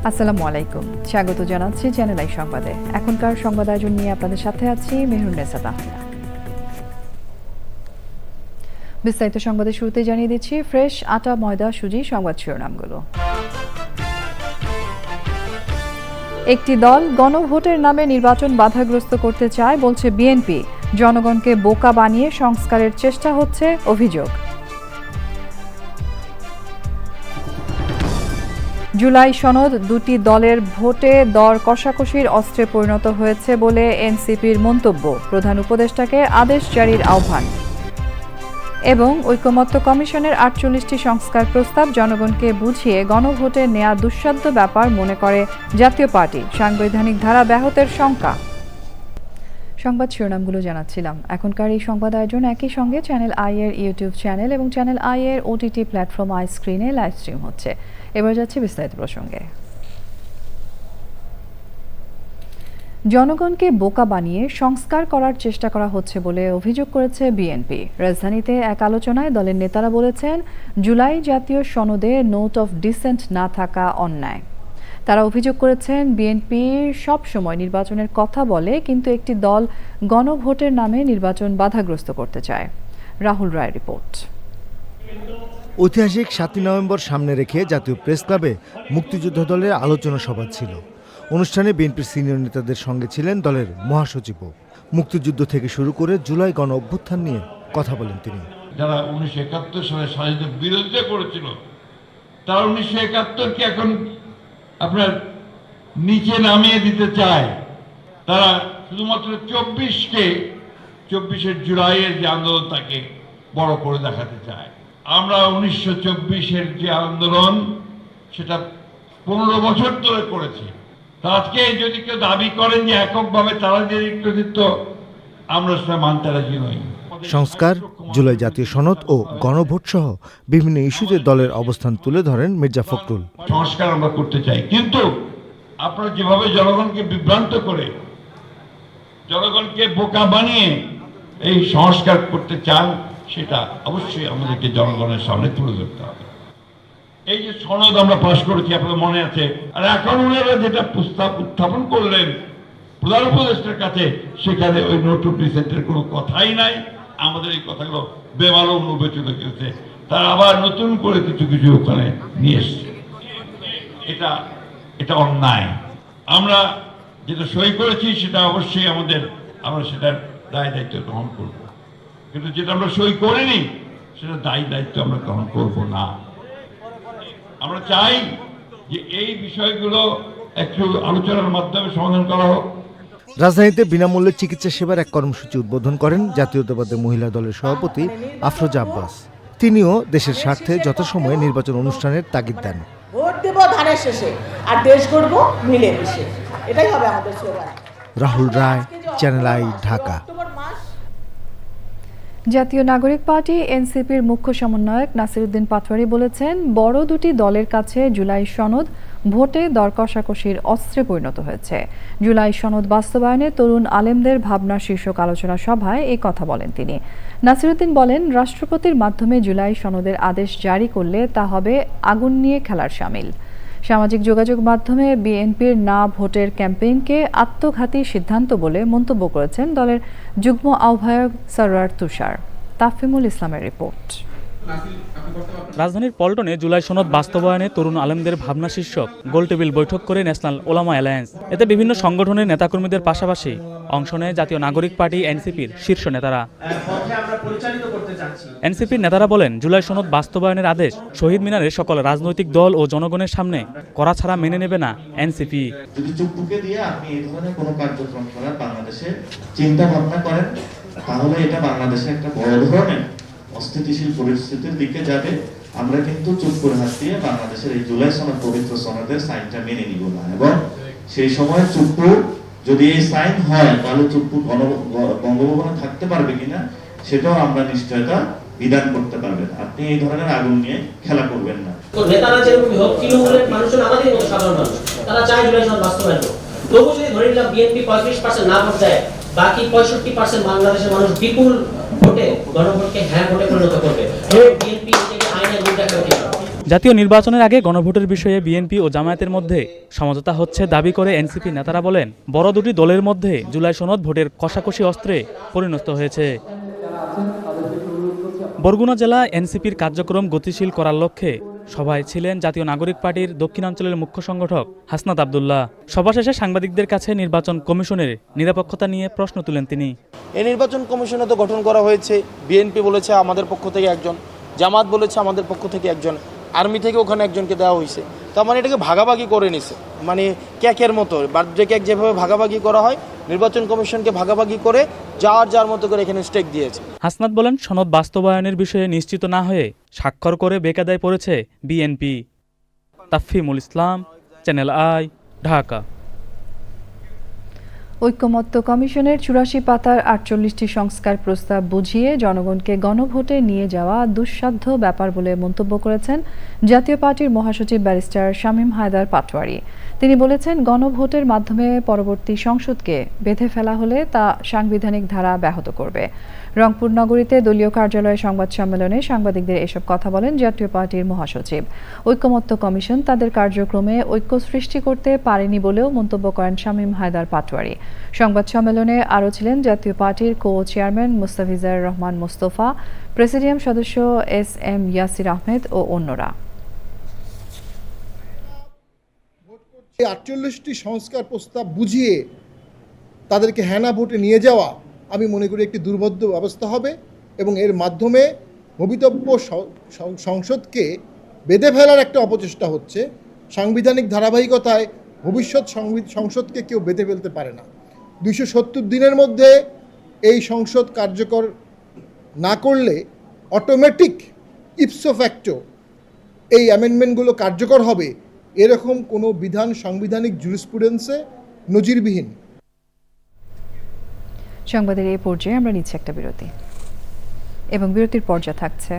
আসসালামু আলাইকুম, স্বাগত জানাচ্ছি চ্যানেল আই সংবাদে। এখনকার সংবাদ আয়োজন নিয়ে আপনাদের সাথে আছি মেহরুন্নেসা তাহমিনা। বিস্তারিত সংবাদের শুরুতে জানিয়ে দিচ্ছি ফ্রেশ আটা, ময়দা, সুজি সংবাদ শিরোনামগুলো। একটি দল গণভোটের নামে নির্বাচন বাধাগ্রস্ত করতে চায় বলছে বিএনপি। জনগণকে বোকা বানিয়ে সংস্কারের চেষ্টা হচ্ছে অভিযোগ। জুলাই সনদ দুটি দলের ভোটে দর কষাকষির অস্ত্রে পরিণত হয়েছে বলে এনসিপির মন্তব্য। প্রধান উপদেষ্টাকে আদেশ জারির আহ্বান। এবং ঐকমত্য কমিশনের ৪৮টি সংস্কার প্রস্তাব জনগণকে বুঝিয়ে গণভোটে নেয়া দুঃসাধ্য ব্যাপার মনে করে জাতীয় পার্টি। সাংবিধানিক ধারা ব্যাহতের শঙ্কা। সংবাদ শিরোনামগুলো জানাচ্ছিলাম। এখনকার এই সংবাদ আয়োজন একই সঙ্গে চ্যানেল আই এর ইউটিউব চ্যানেল এবং চ্যানেল আই এর ওটিটি প্ল্যাটফর্ম আই স্ক্রিনে লাইভ স্ট্রিম হচ্ছে। এবার যাচ্ছে বিস্তারিত প্রসঙ্গে। জনগণকে বোকা বানিয়ে সংস্কার করার চেষ্টা করা হচ্ছে বলে অভিযোগ করেছে বিএনপি। রাজধানীতে এক আলোচনায় দলের নেতারা বলেছেন, জুলাই জাতীয় সনদে নোট অফ ডিসেন্ট না থাকা অন্যায়। তারা অভিযোগ করেছেন, বিএনপি সব সময় নির্বাচনের কথা বলে, কিন্তু একটি দল গণভোটের নামে নির্বাচন বাধাগ্রস্ত করতে চায়। রাহুল রায় রিপোর্ট। ঐতিহাসিক ৭ই নভেম্বর সামনে রেখে জাতীয় প্রেস ক্লাবে মুক্তিযুদ্ধ দলের আলোচনা সভা ছিল। অনুষ্ঠানে বিএনপির সিনিয়র নেতাদের সঙ্গে ছিলেন দলের মহাসচিবও। মুক্তিযুদ্ধ থেকে শুরু করে জুলাই গণ অভ্যুত্থান নিয়ে কথা বলেন তিনি। যারা ১৯৭১ সালে স্বাধীনতার বিরোধিতা করেছিল, তারা ১৯৭১কে এখন আপনার নিচে নামিয়ে দিতে চায়। তারা শুধুমাত্র ২৪'এর জুলাইয়ের যে আন্দোলন তাকে বড় করে দেখাতে চায়। আমরা ১৯২৪'এর যে আন্দোলন সেটা ১৫ বছর ধরে করেছি। আজকে যদি কেউ দাবি করেন যে এককভাবে তারা যে কৃতিত্ব, আমরা সেটা মানতে রাজি নই। সংস্কার, জুলাই জাতীয় সনদ ও গণভোট সহ বিভিন্ন ইস্যুতে দলের অবস্থান তুলে ধরেন মির্জা ফখরুল। সংস্কার আমরা করতে চাই, কিন্তু আপনারা যেভাবে জনগণকে বিভ্রান্ত করে, জনগণকে বোকা বানিয়ে এই সংস্কার করতে চান, সেটা অবশ্যই আমাদেরকে জনগণের সামনে তুলে ধরতে হবে। এই যে সনদ আমরা পাশ করেছি, আপনাদের মনে আছে, আর এখন ওনারা যেটা প্রস্তাব উত্থাপন করলেন প্রধান উপদেষ্টার কাছে, সেখানে ওই নোট অফ ডিসেন্টের কোনো কথাই নাই। আমাদের এই কথাগুলো বেমালুম রূপে চলে গেছে। তারা আবার নতুন করে কিছু কিছু ওখানে নিয়ে এসছে। এটা অন্যায়। আমরা যেটা সই করেছি সেটা অবশ্যই আমরা সেটার দায় দায়িত্ব গ্রহণ করব, কিন্তু যেটা আমরা সই করিনি সেটা দায় দায়িত্ব আমরা গ্রহণ করব না। আমরা চাই যে এই বিষয়গুলো একটু আলোচনার মাধ্যমে সমাধান করা হোক। রাজধানীতে বিনামূল্যে চিকিৎসা সেবার এক কর্মসূচি উদ্বোধন করেন জাতীয়তাবাদী মহিলা দলের সভাপতি আফরোজা আব্বাস। তিনিও দেশের স্বার্থে যথাসময়ে নির্বাচন অনুষ্ঠানের তাগিদ দেন। ভোট দেব ধানের শেষে, আর দেশ গড়ব মিলেমিশে, এটাই হবে আমাদের slogan. Rahul Roy, channel I, Dhaka. Jatiya Nagorik party এনসিপির মুখ্য সমন্বয়ক নাসিরউদ্দিন পাটোয়ারি বলেছেন, বড় দুটি দলের কাছে জুলাই সনদ ভোটে দর কষাকষির অস্ত্রে পরিণত হয়েছে। জুলাই সনদ বাস্তবায়নে তরুণ আলেমদের ভাবনা শীর্ষক আলোচনা সভায় এই কথা বলেন তিনি। নাসিরউদ্দিন বলেন, রাষ্ট্রপতির মাধ্যমে জুলাই সনদের আদেশ জারি করলে তা হবে আগুন নিয়ে খেলার শামিল। সামাজিক যোগাযোগ মাধ্যমে বিএনপির না ভোটের ক্যাম্পেইনকে আত্মঘাতী সিদ্ধান্ত বলে মন্তব্য করেছেন দলের যুগ্ম আহ্বায়ক সরওয়ার তুষার। তাফিমুল ইসলামের রিপোর্ট। রাজধানীর পল্টনে জুলাই সনদ বাস্তবায়নে তরুণ আলেমদের ভাবনা শীর্ষক গোলটেবিল বৈঠক করে ন্যাশনাল ওলামা অ্যালায়েন্স। এতে বিভিন্ন সংগঠনের নেতাকর্মীদের পাশাপাশি অংশ নেয় জাতীয় নাগরিক পার্টি এনসিপির শীর্ষ নেতারা। এনসিপির নেতারা বলেন, জুলাই সনদ বাস্তবায়নের আদেশ শহীদ মিনারে সকল রাজনৈতিক দল ও জনগণের সামনে করা ছাড়া মেনে নেবে না এনসিপি। যদি চুপটুকে দিয়ে আপনি এই ধরনের কোনো কার্যক্রম করার বাংলাদেশে চিন্তা ভাবনা করেন, তাহলে এটা বাংলাদেশে একটা বড় ধরনের অস্থিতিশীল পরিস্থিতির দিকে যাবে। আমরা কিন্তু চুপ করে হাত দিয়ে বাংলাদেশের এই জুলাই সনদ, পবিত্র সনদের সাইনটা মেনে নিব না, এবং সেই সময় চুপ্পু যদি এই সাইন হয়, তাহলে চুপ্পু বঙ্গভবনে থাকতে পারবে কিনা সেটাও আমরা নিশ্চয়তা বিধান করতে পারবেন। আপনি এই ধরনের আগুন নিয়ে খেলা করবেন না। নেতারা যেরকম হোক, তৃণমূলের মানুষজন আমাদের মতো সাধারণ মানুষ, তারা চায় জুলাই সনদ বাস্তবায়ন হোক। তবু যদি ধরে নিলাম বিএনপি 35% না ভোট দেয়, বাকি 65% বাংলাদেশের মানুষ বিপুল ভোটে গণভোটকে হ্যাঁ ভোটে পরিণত করবে। বিএনপি থেকে আইনের রূপ দেখা জাতীয় নির্বাচনের আগে গণভোটের বিষয়ে বিএনপি ও জামায়াতের মধ্যে সমঝোতা হচ্ছে দাবি করে এনসিপি নেতারা বলেন, বড় দুটি দলের মধ্যে জুলাই সনদ ভোটের কষাকষি অস্ত্রে পরিণত হয়েছে। বরগুনা জেলা এনসিপির কার্যক্রম গতিশীল করার লক্ষ্যে সভায় ছিলেন জাতীয় নাগরিক পার্টির দক্ষিণাঞ্চলের মুখ্য সংগঠক হাসনাত আব্দুল্লাহ। সভা শেষে সাংবাদিকদের কাছে নির্বাচন কমিশনের নিরপেক্ষতা নিয়ে প্রশ্ন তুলেন তিনি। এই নির্বাচন কমিশনে তো গঠন করা হয়েছে, বিএনপি বলেছে আমাদের পক্ষ থেকে একজন, জামাত বলেছে আমাদের পক্ষ থেকে একজন, আর্মি থেকে ওখানে একজনকে দেওয়া হয়েছে। তার মানে এটাকে ভাগাভাগি করে নিছে, মানে কেকের মতো বার্থডে কেক যেভাবে ভাগাভাগি করা হয়, নির্বাচন কমিশনকে ভাগাভাগি করে যার মতো করে এখানে স্টেক দিয়েছে। হাসনাত বলেন, সনদ বাস্তবায়নের বিষয়ে নিশ্চিত না হয়ে স্বাক্ষর করে বেকায়দায় পড়েছে BNP. Tafhimul Islam, Channel I, Dhaka. ঐকমত্য কমিশনের ৮৪ পাতার ৪৮টি সংস্কার প্রস্তাব বুঝিয়ে জনগণকে গণভোটে নিয়ে যাওয়া দুঃসাধ্য ব্যাপার বলে মন্তব্য করেছেন জাতীয় পার্টির মহাসচিব ব্যারিস্টার শামীম হায়দার পাটোয়ারী। তিনি বলেছেন, গণভোটের মাধ্যমে পরবর্তী সংসদকে বেঁধে ফেলা হলে তা সাংবিধানিক ধারা ব্যাহত করবে। রংপুর নগরীতে দলীয় কার্যালয়ে সংবাদ সম্মেলনে সাংবাদিকদের এসব কথা বলেন জাতীয় পার্টির মহাসচিব। ঐকমত্য কমিশন তাদের কার্যক্রমে ঐক্য সৃষ্টি করতে পারেনি বলেও মন্তব্য করেন শামীম হায়দার পাটোয়ারী। সংবাদ সম্মেলনে আরও ছিলেন জাতীয় পার্টির co chairman Mustafizar Rahman Mostafa, presidium সদস্য SM ইয়াসির আহমেদ ও অন্যরা। ৪৮টি সংস্কার প্রস্তাব বুঝিয়ে তাদেরকে হ্যানা ভোটে নিয়ে যাওয়া আমি মনে করি একটি দুর্বোধ্য ব্যবস্থা হবে এবং এর মাধ্যমে ভবিতব্য সংসদকে বেঁধে ফেলার একটা অপচেষ্টা হচ্ছে। সাংবিধানিক ধারাবাহিকতায় ভবিষ্যৎ সংসদকে কেউ বেঁধে ফেলতে পারে না। ২৭০ দিনের মধ্যে এই সংসদ কার্যকর না করলে অটোমেটিক ইপসো ফ্যাক্টো এই অ্যামেন্ডমেন্টগুলো কার্যকর হবে, এরকম কোনো বিধান সাংবিধানিক জুরিসপ্রুডেন্সে নজিরবিহীন। সংবাদের এই পর্যায়ে আমরা নিচ্ছি একটা বিরতি এবং বিরতির পর্যায়ে থাকছে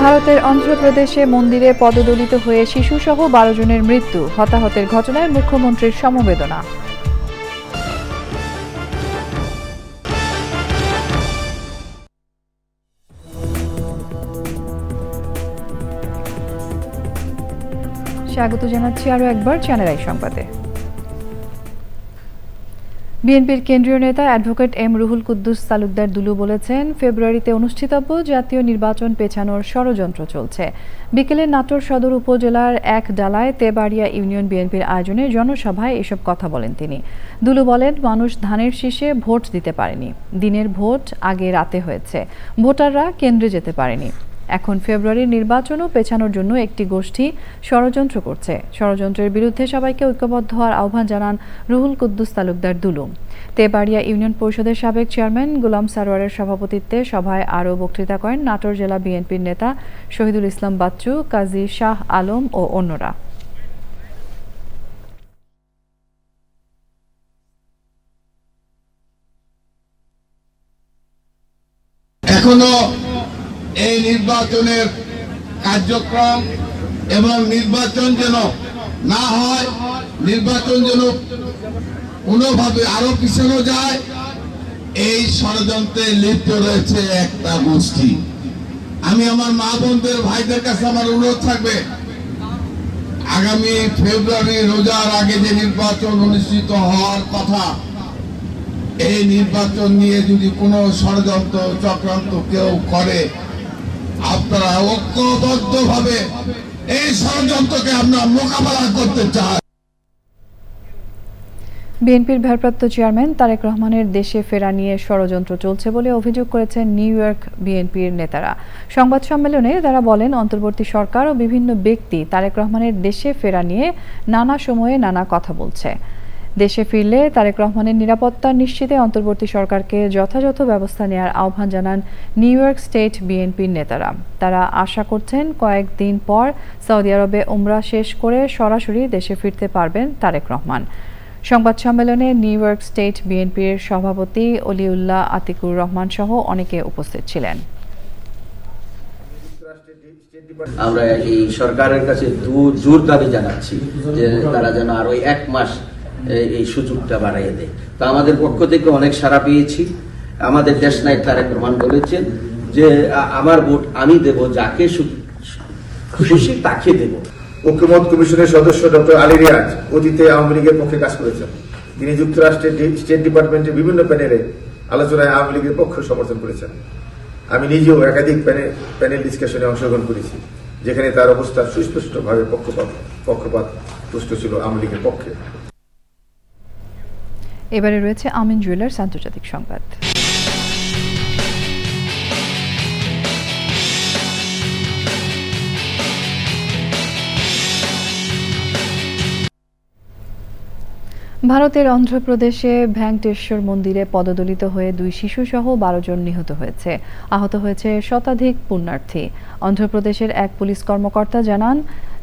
ভারতের অন্ধ্রপ্রদেশে মন্দিরে পদদলিত হয়ে শিশুসহ ১২ জনের মৃত্যু, হতাহতের ঘটনায় মুখ্যমন্ত্রীর সমবেদনা। স্বাগত জানাচ্ছি আরও একবার চ্যানেল আই সংবাদে। বিএনপির কেন্দ্রীয় নেতা অ্যাডভোকেট এম রুহুল কুদ্দুস তালুকদার দুলু বলেছেন, ফেব্রুয়ারিতে অনুষ্ঠিতব্য জাতীয় নির্বাচন পেছানোর ষড়যন্ত্র চলছে। বিকেলে নাটোর সদর উপজেলার এক ডালায় তেবাড়িয়া ইউনিয়ন বিএনপির আয়োজনে জনসভায় এসব কথা বলেন তিনি। দুলু বলেন, মানুষ ধানের শীষে ভোট দিতে পারেনি, দিনের ভোট আগে রাতে হয়েছে, ভোটাররা কেন্দ্রে যেতে পারেনি। এখন ফেব্রুয়ারির নির্বাচনও পেছানোর জন্য একটি গোষ্ঠী ষড়যন্ত্র করছে। ষড়যন্ত্রের বিরুদ্ধে সবাইকে ঐক্যবদ্ধ হওয়ার আহ্বান জানান রুহুল কুদ্দুস তালুকদার দুলু। তেবাড়িয়া ইউনিয়ন পরিষদের সাবেক চেয়ারম্যান গোলাম সারোয়ারের সভাপতিত্বে সভায় আরও বক্তৃতা করেন নাটোর জেলা বিএনপির নেতা শহীদুল ইসলাম বাচ্চু, কাজী শাহ আলম ও অন্যরা। এখনো এই নির্বাচনের কার্যক্রম এবং নির্বাচন যেন না হয়, নির্বাচন যেন কোনোভাবে আরো পিছানো যায়, এই ষড়যন্ত্রে লিপ্ত রয়েছে একটা গোষ্ঠী। আমি আমার মা বোনদের ভাইদের কাছে আমার অনুরোধ থাকবে, আগামী ফেব্রুয়ারি রোজার আগে যে নির্বাচন অনুষ্ঠিত হওয়ার কথা, এই নির্বাচন নিয়ে যদি কোনো ষড়যন্ত্র চক্রান্ত কেউ করে, আপনারা ঐক্যবদ্ধভাবে এই ষড়যন্ত্রকে আমরা মোকাবেলা করতে চাই। বিএনপির ভারপ্রাপ্ত চেয়ারম্যান তারেক রহমানের দেশে ফেরা নিয়ে ষড়যন্ত্র চলছে বলে অভিযোগ করেছেন নিউ ইয়র্ক বিএনপির নেতারা। সংবাদ সম্মেলনে তারা বলেন, অন্তর্বর্তী সরকার ও বিভিন্ন ব্যক্তি তারেক রহমানের দেশে ফেরা নিয়ে নানা সময়ে নানা কথা বলছে। দেশে ফিরলে তারেক রহমানের নিরাপত্তা নিশ্চিতে অন্তর্বর্তী সরকারকে যথাযথ ব্যবস্থা নেওয়ার আহ্বান জানান নিউ ইয়র্ক স্টেট বিএনপির নেতারা। তারা আশা করছেন, কয়েকদিন পর সৌদি আরবে উমরা শেষ করে সরাসরি দেশে ফিরতে পারবেন তারেক রহমান। সংবাদ সম্মেলনে নিউ ইয়র্ক স্টেট বিএনপির সভাপতি অলিউল্লাহ আতিকুর রহমান সহ অনেকে উপস্থিত ছিলেন। আমরা এই সরকারের কাছে জোর দাবি জানাচ্ছি যে তারা যেন আরো 1 মাস এই সুযোগটা বাড়াইয়ে দেয়। তো আমাদের পক্ষ থেকে অনেক সাড়া পেয়েছি। আমাদের দেশনায়ক তারেক রহমান বলেছেন যে আমার ভোট আমি দেব, যাকে খুশি তাকে দেব। ঐক্যমত কমিশনের সদস্য ডক্টর আলী রিয়াজ অতীতে আওয়ামী লীগের পক্ষে কাজ করেছেন। তিনি যুক্তরাষ্ট্রের স্টেট ডিপার্টমেন্টের বিভিন্ন প্যানেলে আলোচনায় আওয়ামী লীগের পক্ষ সমর্থন করেছেন। আমি নিজেও একাধিক প্যানেল ডিসকাশনে অংশগ্রহণ করেছি, যেখানে তার অবস্থা সুস্পষ্টভাবে পক্ষপাত তুষ্ট ছিল আওয়ামী লীগের পক্ষে। এবারে রয়েছে আমিন জুয়েলার্স আন্তর্জাতিক সংবাদ। ভারতের অন্ধ্রপ্রদেশে ভেঙ্কটেশ্বর মন্দিরে পদদলিত হয়ে 2 শিশুসহ 12 জন নিহত হয়েছে। আহত হয়েছে শতাধিক পুণ্যার্থী। অন্ধ্রপ্রদেশের এক পুলিশ কর্মকর্তা জানান,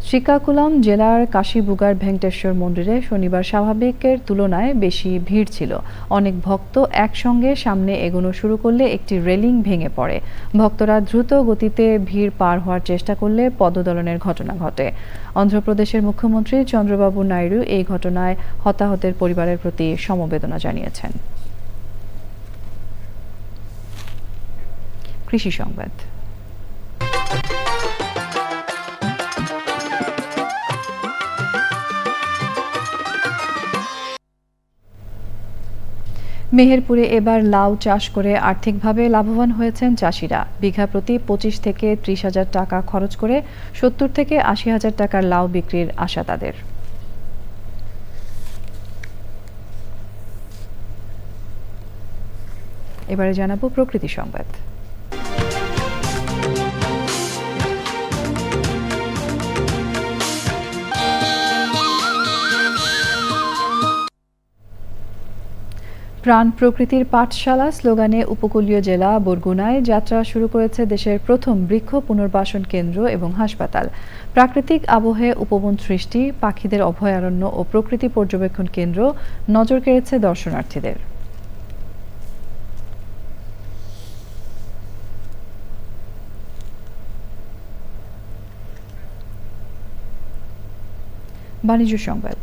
শ্রীকাকুলাম জেলার কাশীবুগার ভেঙ্কটেশ্বর মন্দিরে শনিবার স্বাভাবিকের তুলনায় বেশি ভিড় ছিল। অনেক ভক্ত একসঙ্গে সামনে এগোনো শুরু করলে একটি রেলিং ভেঙে পড়ে। ভক্তরা দ্রুত গতিতে ভিড় পার হওয়ার চেষ্টা করলে পদদলনের ঘটনা ঘটে। অন্ধ্রপ্রদেশের মুখ্যমন্ত্রী চন্দ্রবাবু নাইডু এই ঘটনায় হতাহতের পরিবারের প্রতি সমবেদনা জানিয়েছেন। কৃষি সংবাদ। মেহেরপুরে এবার লাউ চাষ করে আর্থিকভাবে লাভবান হয়েছেন চাষিরা। বিঘা প্রতি 25 থেকে 30,000 টাকা খরচ করে 70 থেকে 80,000 টাকার লাউ বিক্রির আশা তাদের। এবারে জানাবো প্রকৃতি সংবাদ। প্রাণ প্রকৃতির পাঠশালা স্লোগানে উপকূলীয় জেলা বরগুনায় যাত্রা শুরু করেছে দেশের প্রথম বৃক্ষ পুনর্বাসন কেন্দ্র এবং হাসপাতাল। প্রাকৃতিক আবহে উপবন সৃষ্টি, পাখিদের অভয়ারণ্য ও প্রকৃতি পর্যবেক্ষণ কেন্দ্র নজর কেড়েছে দর্শনার্থীদের। বাণিজ্য সংবাদ।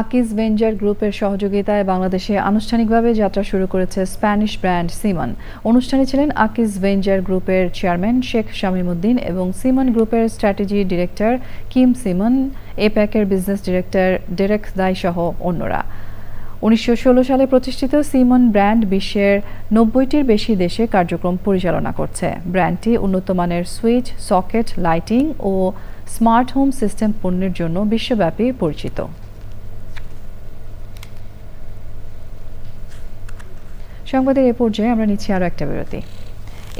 আকিজ ভেঞ্চার গ্রুপের সহযোগিতায় বাংলাদেশে আনুষ্ঠানিকভাবে যাত্রা শুরু করেছে স্প্যানিশ ব্র্যান্ড সিমন। অনুষ্ঠানে ছিলেন আকিজ ভেঞ্চার গ্রুপের চেয়ারম্যান শেখ শামীমউদ্দিন এবং সিমন গ্রুপের স্ট্র্যাটেজি ডিরেক্টর কিম সিমন, এপ্যাকের বিজনেস ডিরেক্টর ডেরেক দাই সহ অন্যরা। 1916 সালে প্রতিষ্ঠিত সিমন ব্র্যান্ড বিশ্বের 90টির বেশি দেশে কার্যক্রম পরিচালনা করছে। ব্র্যান্ডটি উন্নত মানের সুইচ, সকেট, লাইটিং ও স্মার্ট হোম সিস্টেম পণ্যের জন্য বিশ্বব্যাপী পরিচিত। সংবাদের এ পর্যায়ে আমরা নিচ্ছি আরও একটা বিরতি,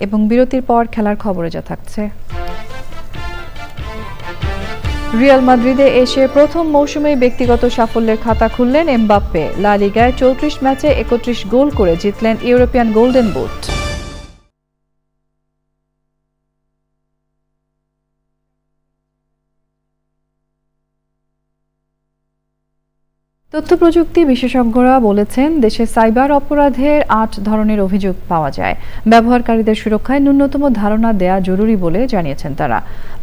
এবং বিরতির পর খেলার খবরে যা থাকছে। রিয়াল মাদ্রিদে এসে প্রথম মৌসুমে ব্যক্তিগত সাফল্যের খাতা খুললেন এমবাপ্পে। লা লিগায় 34 ম্যাচে 31 গোল করে জিতলেন ইউরোপিয়ান গোল্ডেন বুট। তথ্য প্রযুক্তি বিশেষজ্ঞরা বলেছেন, দেশে সাইবার অপরাধের 8 ধরনের অভিযোগ পাওয়া যায়। ব্যবহারকারীদের সুরক্ষায় ন্যূনতম ধারণা দেয়া জরুরি বলে জানিয়েছেন তারা।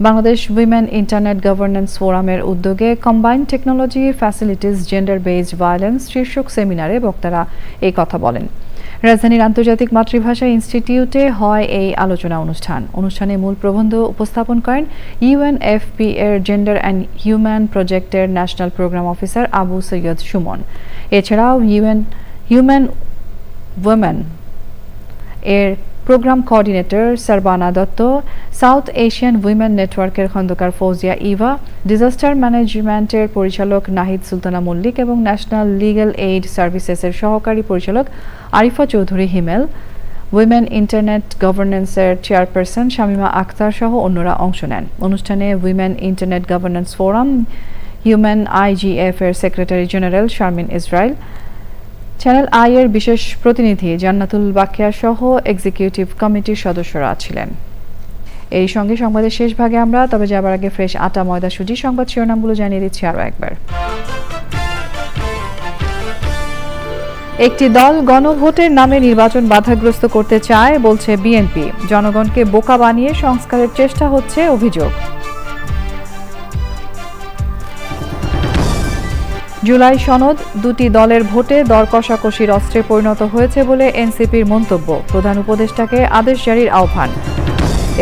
বাংলাদেশ উইমেন ইন্টারনেট গভর্নেন্স ফোরামের উদ্যোগে combined technology facilities gender based violence শীর্ষক সেমিনারে বক্তারা এই কথা বলেন। রাজধানীর আন্তর্জাতিক মাতৃভাষা ইনস্টিটিউটে হয় এই আলোচনা অনুষ্ঠানে মূল প্রবন্ধ উপস্থাপন করেন ইউএনএফপি এর জেন্ডার অ্যান্ড হিউম্যান প্রজেক্টের national programme officer Abu Syed Sumon. এছাড়াও হিউম্যান ওমেন এর programme coordinator Sarbana Dutta, South Asian women নেটওয়ার্কের খন্দকার ফৌজিয়া ইভা, ডিজাস্টার ম্যানেজমেন্টের পরিচালক নাহিদ সুলতানা মল্লিক এবং ন্যাশনাল লিগ্যাল এইড সার্ভিসেসের সহকারী পরিচালক আরিফা চৌধুরী হিমেল, উইমেন ইন্টারনেট গভর্নেন্সের চেয়ারপারসন শামীমা আক্তার সহ অন্যরা অংশ নেন। অনুষ্ঠানে women internet governance forum human IGF এর secretary general Sharmin Israel, Channel I এর বিশেষ প্রতিনিধি জান্নাতুল বাকিয়া সহ এক্সিকিউটিভ কমিটির সদস্যরা ছিলেন। এই সঙ্গে সংবাদের শেষ ভাগে আমরা তবে যাবার আগে ফ্রেশ আটা ময়দা সুজি সংবাদ শিরোনামগুলো জানিয়ে দিচ্ছি আরও একবার। একটি দল গণভোটের নামে নির্বাচন বাধাগ্রস্ত করতে চায় বলছে বিএনপি। জনগণকে বোকা বানিয়ে সংস্কারের চেষ্টা হচ্ছে অভিযোগ। জুলাই সনদ দুটি দলের ভোটে দর কষাকষির অস্ত্রে পরিণত হয়েছে বলে এনসিপির মন্তব্য। প্রধান উপদেষ্টাকে আদেশ জারির আহ্বান।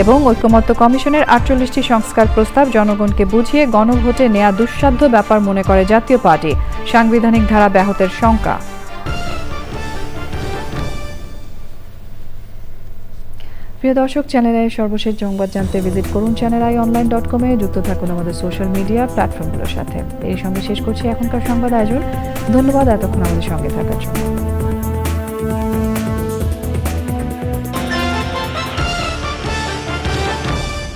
এবং ঐকমত্য কমিশনের ৪৮টি সংস্কার প্রস্তাব জনগণকে বুঝিয়ে গণভোটে নেয়া দুঃসাধ্য ব্যাপার মনে করে জাতীয় পার্টি। সাংবিধানিক ধারা ব্যাহতের শঙ্কা। প্রিয় দর্শক, চ্যানেল আই সর্বশেষ সংবাদ জানতে ভিজিট করুন channelionline.com এ। যুক্ত থাকুন আমাদের সোশ্যাল মিডিয়া প্ল্যাটফর্মগুলোর সাথে। এই সঙ্গে শেষ করছি এখনকার সংবাদ আয়োজন। ধন্যবাদ এতক্ষণ আমাদের সঙ্গে থাকার জন্য।